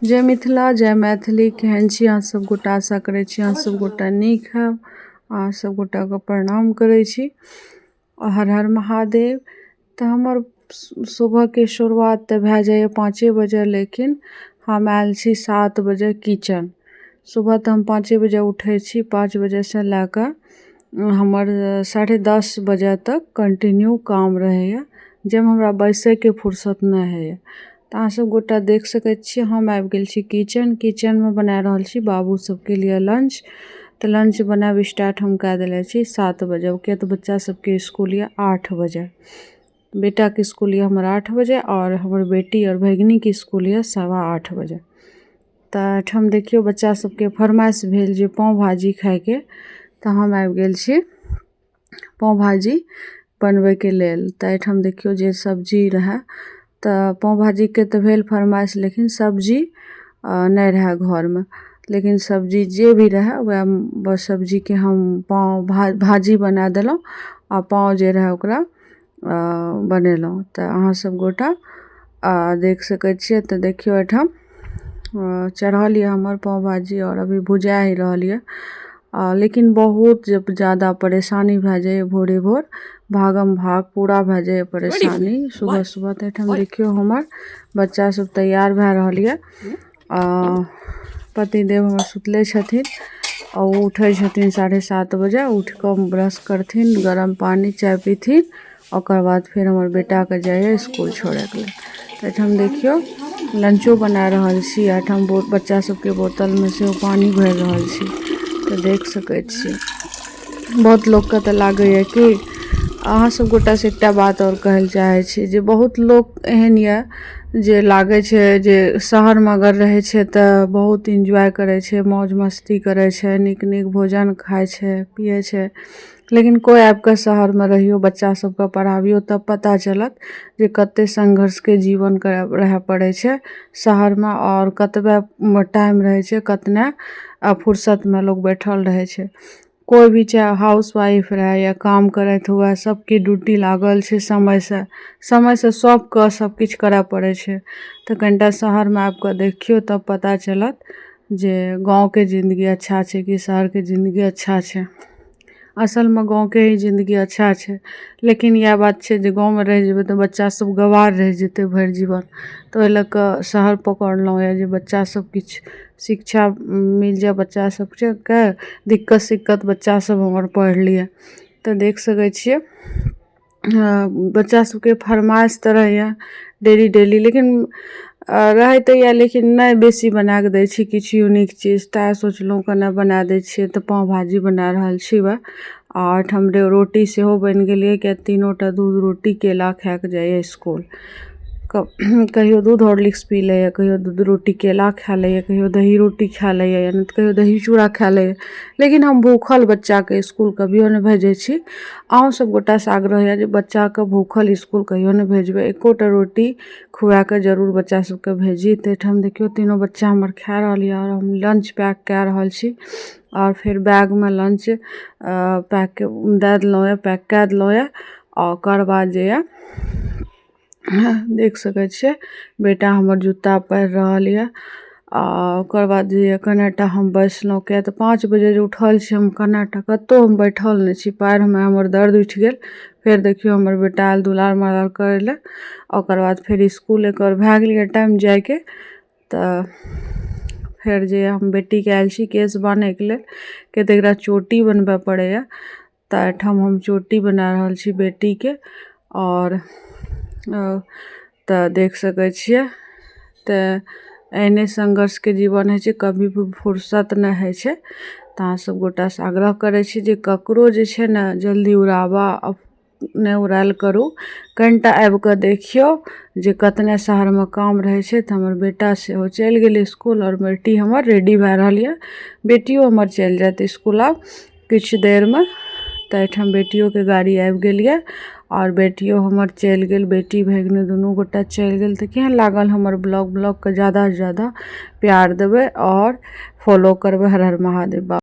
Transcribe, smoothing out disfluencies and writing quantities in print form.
जय मिथिला जय मैथिली। केहन छी अहाँ सब गोटा? आशा करै छी अहाँ सब गोटा नीक हैब। अहाँ सब गोटा के प्रणाम करै छी। हर हर महादेव। तो हमर सुबह के शुरुआत तो भए जाए 5 बजे, लेकिन हम आयल छी 7 बजे किचन। सुबह तो हम 5 बजे उठे छी। 5 बजे से लेकर हमर 10:30 बजे तक कंटिन्यू काम रहेगा, जब हमरा बैसे के फुर्सत न है। तो अहाँ सब गोटा देख सके छी हम आबि गेल छी किचन में बना रहल छी बाबू सबके लिए लंच। तो लंच बनाब स्टार्ट हम कर देले छी 7 बजे, किया तो बच्चा सबके स्कूल ये 8 बजे। बेटा के स्कूल ये हमर 8 बजे और हमर बेटी और भगिनी के स्कूल ये 8:15 बजे। तो हम देखियो बच्चा सबके फरमाइश भेल जे पाव भाजी खाए के, तो हम आबि गेल छी पाव भाजी बनबे के लेल। तो हम देखियो जे सब्जी रहे, तो पाव भाजी के तो भेल फरमाइश, लेकिन सब्जी नहीं रहा घर में। लेकिन सब्जी जे भी रहे वह सब्जी के हम पाव भाजी बना देलो और पाव जे रहे ओकरा बनेलो। तो अहाँ सब गोटा देख सके छिए। तो देखियो एठम चढ़ल ये हमर पाव भाजी और अभी भुजा ही रहल ये। लेकिन बहुत जब ज़्यादा परेशानी भए जाए भोरे भोर, भागम भाग पूरा भए जाए परेशानी सुबह सुबह। तो हम देखियो हमर बच्चा सब तैयार भए रहल ये। पतिदेव हमर सुतले छथिन और उठे छथिन 7:30 बजे। उठ कर ब्रश करथिन, गरम पानी चाय पीथिन, और बाद फिर हमर बेटा के जाए स्कूल छोड़े के लिए। तो हम देखियो लंचो बना रहल छी। हम बच्चा सबके बोतल में से पानी भर रहल छी। तो देख सके छी बहुत लोग के तो लागे कि अहाँ सब गोटा से एकटा बात और कहल चाहे छी जे बहुत लोग एहन ये जे लागे छे जे शहर में अगर रहे छे तो बहुत एंजॉय करे छे, मौज मस्ती करे छे, निक निक भोजन खाए छे पिए छे। लेकिन कोई आपके शहर में रहियो, बच्चा सबके पढ़ाबियो, तब पता चलत जे कते संघर्ष के जीवन रहे पड़े छे शहर में, और कतबे टाइम रहे छे, कतने फुर्सत में लोग बैठल रहे छे। कोई भी चाहे हाउस वाइफ रहे या काम करत हुए, सबकी ड्यूटी लागल छे समय से सबके सब कुछ करे पड़े छे। तो कनिटा शहर में आपको देखियो तब पता चलत जे गांव के जिंदगी अच्छा छे कि शहर के जिंदगी अच्छा छे। असल में गांव के ही जिंदगी अच्छा छे। लेकिन यह बात छे जे गांव में रह जेबे तो बच्चा सब गवार रह जेते भर जीवन। तो ओइ लग शहर पकड़लो है जे बच्चा सब कुछ शिक्षा मिल जाए बच्चा सबके दिक्कत सिक्कत बच्चा सब हमर पढ़ लिए। तो देख सके छिए बच्चा सबके फरमाइश तो रहे डेली, लेकिन रहे तो या लेकिन नहीं बेसी बना के दै छी किछ यूनिक चीज। ताय सोचलहुँ कने बना दै छिए। तो पाव भाजी बना रहल छी वह, और हमरे रोटी सेहो बन गेलिए कि तीनोटा दूध रोटी केला खा के जाइए स्कूल। कहियो दूध हॉर्लिक्स पी ले, कहियो दूध रोटी केला खा ले, कहियो दही रोटी खा ले, या नहीं तो कहियो दही चूड़ा खा ले। लेकिन हम भूखल बच्चा के स्कूल कभियो नहीं भेजे छी। अहूँ सब गोटा से आग्रह है जे बच्चा के भूखल स्कूल कहियो नहीं भेजबे, एकोटा रोटी खुआ के जरूर बच्चा सबके भेजी। तो हम देखियो तीनों बच्चा हमर खा रहल ये और हम लंच पैक कर रहल छी, और फिर बैग में लंच पैक दे देलहुँ है, पैक कर देलहुँ है। और ओकर बाद जे है देख सके छिए बेटा हमर जूता पहिर रहल ये। ओकर बाद जे कनेटा हम बैसलहुँ, किया तो 5 बजे जे उठल छी हम, कनेटा कतो हम बैठल नहीं छी, पैर में हमर दर्द उठ गेल। फिर देखियो हमर बेटा आयल दुलार मालार करे ले। ओकर बाद फिर स्कूल एकर भए गेल टाइम जाए के। तो फिर जे हम बेटी के आयल छी केस बांधे के लिए, कि एकरा चोटी बनबे पड़े। तो हम चोटी बना रहल छी बेटी के। और तो देख सके छिए तो एहने संघर्ष के जीवन है छे, कभी भी फुर्सत नहीं है छे। तो अहाँ सब गोटा से आग्रह करे छी जे ककरो जे छे ना जल्दी उड़ावा नहीं उड़ाल करू। कनिटा आबि के देखियो जे कतने शहर में काम रहे छे। तो हमर बेटा से हो चल गेल स्कूल, और बेटी हमर रेडी भए रहल ये। बेटियो हमर चल जात स्कूल अब कुछ देर में। तो हम बेटियों के गाड़ी आबि गेल ये, और बेटियो हमर चल गेल, बेटी भगिनी दुनू गोटा चल गेल। तो केहन लागल हमर ब्लॉग के ज़्यादा से ज़्यादा प्यार देबे और फॉलो करबे। हर हर महादेव।